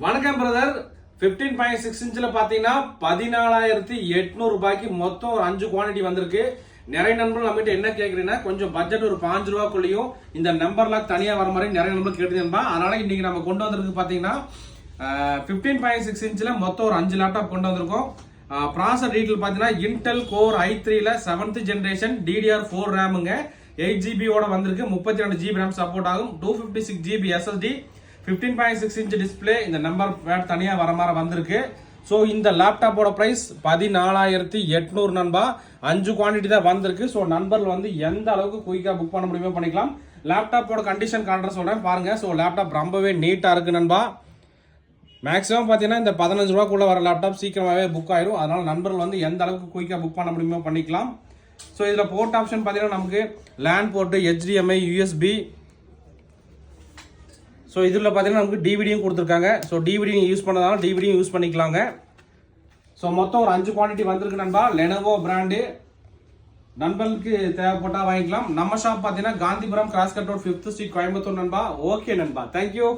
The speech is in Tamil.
வணக்கம் பிரதர். 15.6 இன்ச்ல பாத்தீங்கன்னா 14,800 ரூபாய்க்கு மொத்தம் ஒரு 5 குவாண்டிட்டி வந்திருக்கு. நிறைய நண்பர்கள் நம்மகிட்ட என்ன கேக்குறீங்கன்னா கொஞ்சம் பட்ஜெட் ஒரு 5 ரூபாய்க்குள்ளயும் இந்த நம்பர் லாக் தனியா வர மாதிரி நிறைய நம்பர் கேட்டுருந்தா. அதனால இன்னைக்கு நம்ம கொண்டு வந்திருக்கு பாத்தீங்கன்னா 15.6 இன்ச்ல மொத்தம் ஒரு 5 லேப்டாப் கொண்டு வந்திருக்கோம். ப்ராசஸர் டீடைல் பாத்தீங்கன்னா இன்டெல் கோர் i3ல 7th ஜெனரேஷன் DDR4 ரேமுங்க, 8GB ஓட வந்திருக்கு. 32GB RAM சப்போர்ட் ஆகும். 256GB SSD, 15.6 inch display. இந்த நம்பர் பேட் தனியா வர மாதிரி வந்திருக்கு. ஸோ இந்த லேப்டாப்போட பிரைஸ் 14,800 நண்பா. 5 குவான்டிட்டி தான் வந்திருக்கு. ஸோ நண்பர்கள் வந்து எந்த அளவுக்கு குயிக்கா புக் பண்ண முடியுமோ பண்ணிக்கலாம். லேப்டாப்போட கண்டிஷன் காட்டுற சொல்றேன் பாருங்க. ஸோ லேப்டாப் ரொம்பவே நீட்டா இருக்கு நண்பா. மேக்ஸிமம் பார்த்தீங்கன்னா இந்த 15 ரூபாய்க்குள்ள வர லேப்டாப் சீக்கிரமாகவே புக் ஆயிரும். அதனால நண்பர்கள் வந்து எந்த அளவுக்கு குயிக்காக புக் பண்ண முடியுமோ பண்ணிக்கலாம். ஸோ இதில் போர்ட் ஆப்ஷன் பார்த்தீங்கன்னா நமக்கு LAN port, HDMI, USB. So இதில் பார்த்தீங்கன்னா நமக்கு டிவிடியும் கொடுத்துருக்காங்க. ஸோ டிவிடி யூஸ் பண்ணதாலும் டிவிடியும் யூஸ் பண்ணிக்கலாங்க. ஸோ மொத்தம் ஒரு 5 குவான்டிட்டி வந்திருக்கு நண்பா. லெனோவோ பிராண்டு நண்பர்களுக்கு தேவைப்பட்டா வாங்கிக்கலாம். நம்ம ஷாப் பார்த்தீங்கன்னா Gandhipuram cross cut road 5th street Coimbatore நண்பா. ஓகே நண்பா, தேங்க்யூ.